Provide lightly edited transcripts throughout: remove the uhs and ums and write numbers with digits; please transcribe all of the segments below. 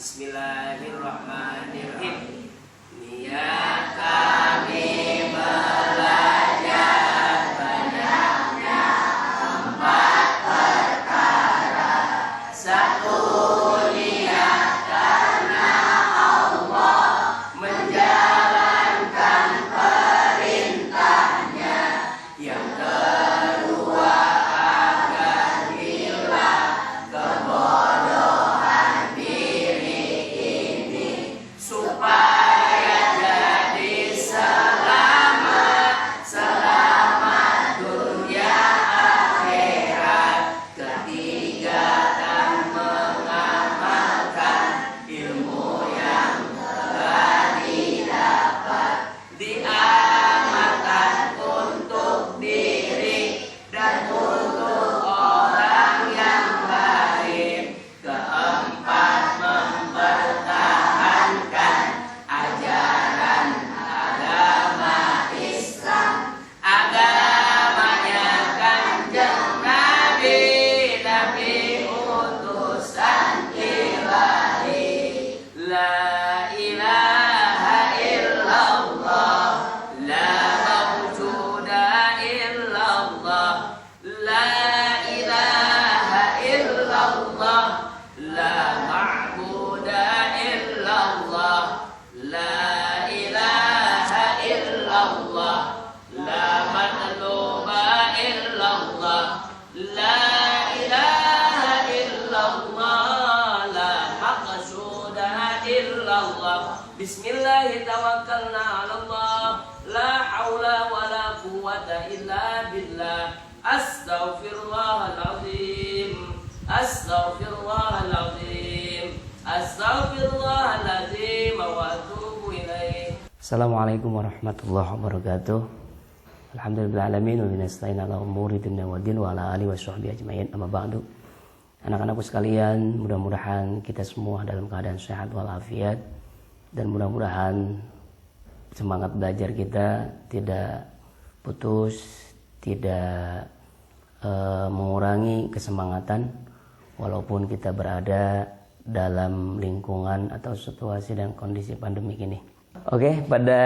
Bismillahirrahmanirrahim. Niat kami belajar banyaknya 4 perkara. 1, niat karena Allah menjalankan perintahnya. Yang kedua, agar hilang kebodohan diri ini, supaya jadi selamat dunia akhirat. Ketiga, dan mengamalkan ilmu yang telah didapat, diamalkan untuk diri dan untuk orang yang lain. Keempat, mempertahankan ajaran agama Islam, agamanya Kanjeng Nabi, Nabi utusan Ilahi. La ilaha illallah, la mawjuda illallah. La ilaha illallah, la ma'buda illallah. La ilaha illallah, la matluba illallah. La ilaha illallah, la maqsuda illallah. Bismillahi tawakkalna 'alallah, la haula wala quwwata illa billah. Astaghfirullahaladzim, astaghfirullahaladzim, astaghfirullahaladzim wa atubu ilaih. Assalamualaikum warahmatullahi wabarakatuh. Alhamdulillahirrahmanirrahim. Wa binasta'in ala umuri dunya wa din wa ala alihi wa sahbihi ajma'in. Amma ba'du. Anak-anakku sekalian, mudah-mudahan kita semua dalam keadaan sehat walafiat, dan mudah-mudahan semangat belajar kita tidak putus, tidak mengurangi kesemangatan walaupun kita berada dalam lingkungan atau situasi dan kondisi pandemik ini. Oke, pada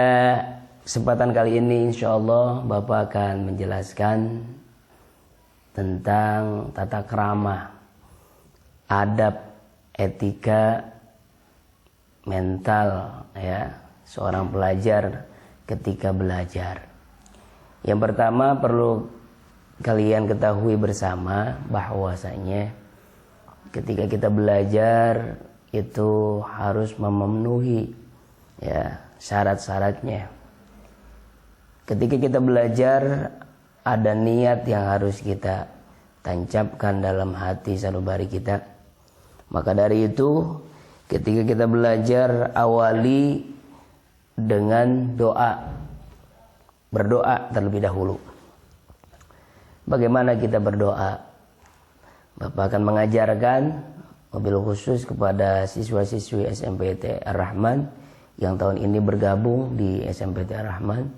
kesempatan kali ini insya Allah Bapak akan menjelaskan tentang tata krama, adab, etika, mental ya seorang pelajar ketika belajar. Yang pertama perlu kalian ketahui bersama bahwasanya ketika kita belajar itu harus memenuhi ya syarat-syaratnya. Ketika kita belajar ada niat yang harus kita tancapkan dalam hati sanubari kita. Maka dari itu ketika kita belajar awali dengan doa. Berdoa terlebih dahulu. Bagaimana kita berdoa? Bapak akan mengajarkan mobil khusus kepada siswa-siswi SMPT Ar-Rahman yang tahun ini bergabung di SMPT Ar-Rahman,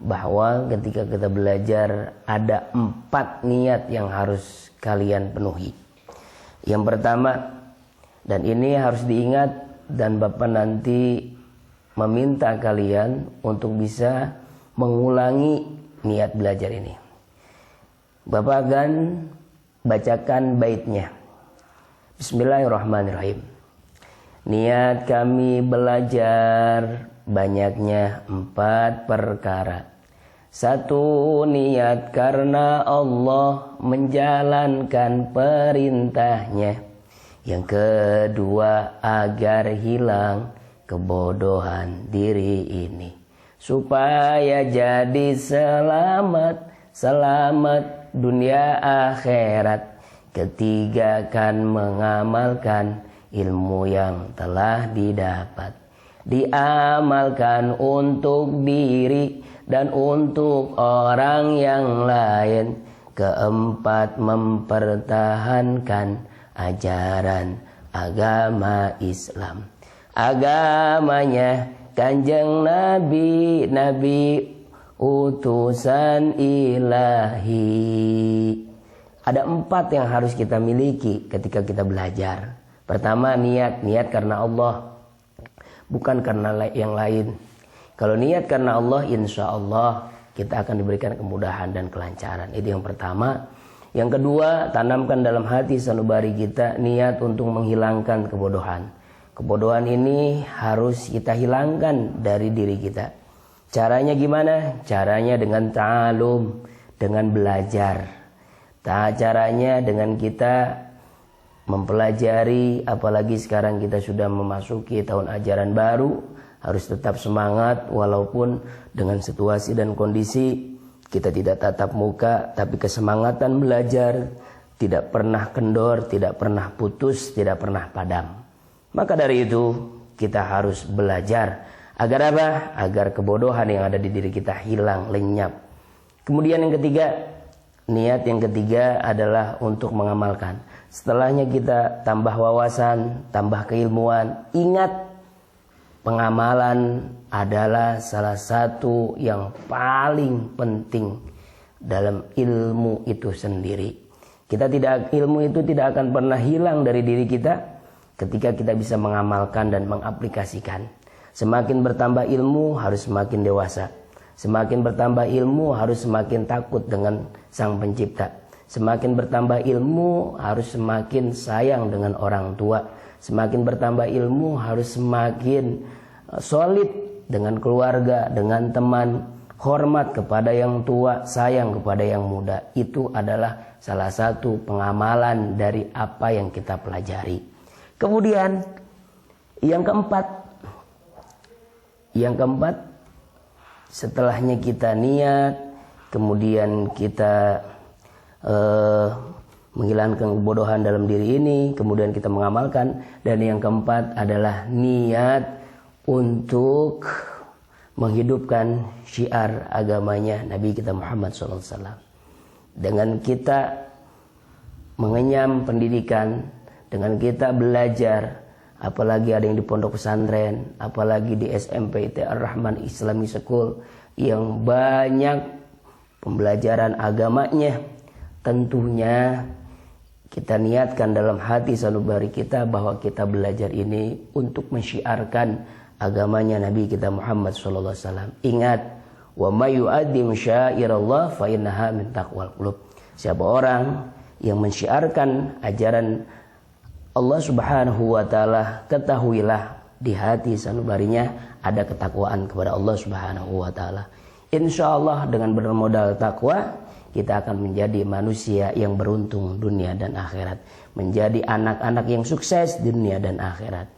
bahwa ketika kita belajar ada 4 niat yang harus kalian penuhi. Yang pertama, dan ini harus diingat dan Bapak nanti meminta kalian untuk bisa mengulangi niat belajar ini. Bapak akan bacakan baitnya. Bismillahirrahmanirrahim. Niat kami belajar banyaknya 4 perkara. 1, niat karena Allah menjalankan perintahnya. Yang kedua, agar hilang kebodohan diri ini, supaya jadi selamat dunia akhirat. Ketiga, kan mengamalkan ilmu yang telah didapat, diamalkan untuk diri dan untuk orang yang lain. Keempat, mempertahankan ajaran agama Islam, agamanya Kanjeng Nabi, Nabi utusan Ilahi. Ada 4 yang harus kita miliki ketika kita belajar. Pertama, niat karena Allah, bukan karena yang lain. Kalau niat karena Allah, insya Allah kita akan diberikan kemudahan dan kelancaran. Itu yang pertama. Yang kedua, tanamkan dalam hati sanubari kita niat untuk menghilangkan kebodohan. Kebodohan ini harus kita hilangkan dari diri kita. Caranya gimana? Caranya dengan ta'alum, dengan belajar. Caranya dengan kita mempelajari, apalagi sekarang kita sudah memasuki tahun ajaran baru, harus tetap semangat walaupun dengan situasi dan kondisi kita tidak tatap muka, tapi kesemangatan belajar tidak pernah kendor, tidak pernah putus, tidak pernah padam. Maka dari itu kita harus belajar. Agar apa? Agar kebodohan yang ada di diri kita hilang, lenyap. Kemudian yang ketiga, niat yang ketiga adalah untuk mengamalkan. Setelahnya kita tambah wawasan, tambah keilmuan. Ingat, pengamalan adalah salah satu yang paling penting dalam ilmu itu sendiri. Ilmu itu tidak akan pernah hilang dari diri kita ketika kita bisa mengamalkan dan mengaplikasikan. Semakin bertambah ilmu harus semakin dewasa. Semakin bertambah ilmu harus semakin takut dengan Sang Pencipta. Semakin bertambah ilmu harus semakin sayang dengan orang tua. Semakin bertambah ilmu harus semakin solid dengan keluarga, dengan teman, hormat kepada yang tua, sayang kepada yang muda. Itu adalah salah satu pengamalan dari apa yang kita pelajari. Kemudian yang keempat, setelahnya kita niat, kemudian kita menghilangkan kebodohan dalam diri ini, kemudian kita mengamalkan, dan yang keempat adalah niat untuk menghidupkan syiar agamanya Nabi kita Muhammad SAW. Dengan kita mengenyam pendidikan, dengan kita belajar, apalagi ada yang di pondok pesantren, apalagi di SMP IT Ar-Rahman Islamic School yang banyak pembelajaran agamanya, tentunya kita niatkan dalam hati sanubari kita bahwa kita belajar ini untuk mensyiarkan agamanya Nabi kita Muhammad SAW. Ingat, wa may yu'azzim syairallah fa innaha min taqwal qulub. Siapa orang yang mensyiarkan ajaran Allah Subhanahu wa taala, ketahuilah di hati sanubarinya ada ketakwaan kepada Allah Subhanahu wa taala. Insyaallah dengan bermodal takwa kita akan menjadi manusia yang beruntung dunia dan akhirat, menjadi anak-anak yang sukses di dunia dan akhirat.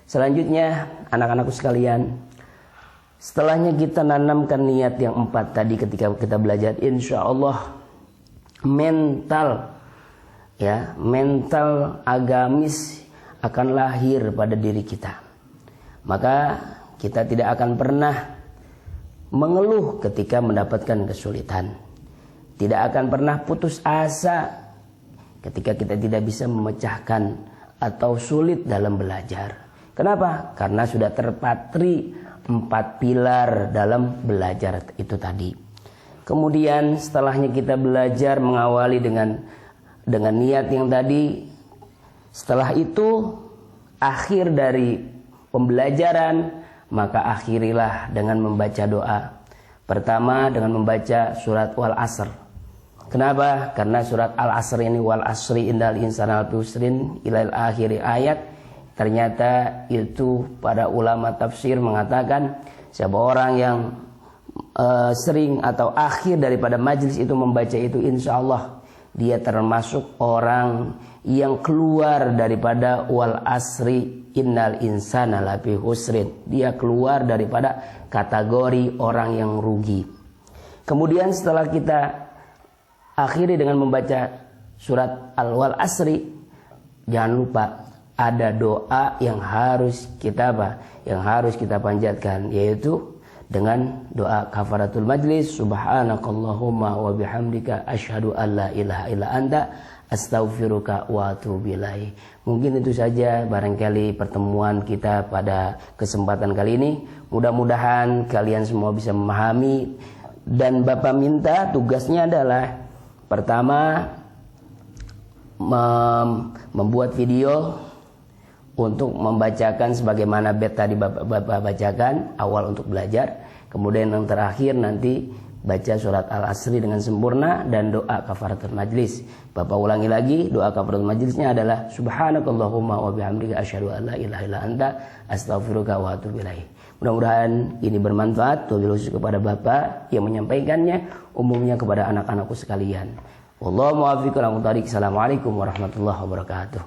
Selanjutnya, anak-anakku sekalian, setelahnya kita nanamkan niat yang 4 tadi ketika kita belajar, insya Allah mental agamis akan lahir pada diri kita. Maka kita tidak akan pernah mengeluh ketika mendapatkan kesulitan. Tidak akan pernah putus asa ketika kita tidak bisa memecahkan atau sulit dalam belajar. Kenapa? Karena sudah terpatri 4 pilar dalam belajar itu tadi. Kemudian setelahnya kita belajar mengawali dengan niat yang tadi. Setelah itu akhir dari pembelajaran, maka akhirilah dengan membaca doa. Pertama dengan membaca surat Wal Asr. Kenapa? Karena surat Al Asr ini, wal asri innal insana lafi khusrin ilal akhiri ayat. Ternyata itu para ulama tafsir mengatakan siapa orang yang sering atau akhir daripada majlis itu membaca itu, insya Allah dia termasuk orang yang keluar daripada wal asri innal insana lafi khusrin. Dia keluar daripada kategori orang yang rugi. Kemudian setelah kita akhiri dengan membaca surat Al-Wal Asri, jangan lupa ada doa yang harus kita panjatkan, yaitu dengan doa kafaratul majlis, subhanakallahumma wa bihamdika asyhadu an la ilaha illa anta astaghfiruka wa atubu ilaik. Mungkin itu saja barangkali pertemuan kita pada kesempatan kali ini. Mudah-mudahan kalian semua bisa memahami, dan Bapak minta tugasnya adalah pertama membuat video untuk membacakan sebagaimana bait tadi Bapak bacakan awal untuk belajar. Kemudian yang terakhir nanti baca surat Al-Asri dengan sempurna dan doa kafaratul majlis. Bapak ulangi lagi, doa kafaratul majlisnya adalah subhanakallahumma wa bihamdika asyhadu an la ilaha illa anta astaghfiruka wa atubu ilaik. Mudah-mudahan ini bermanfaat, wabil khusus kepada Bapak yang menyampaikannya, umumnya kepada anak-anakku sekalian. Wallahu muwaffiq. Assalamualaikum warahmatullahi wabarakatuh.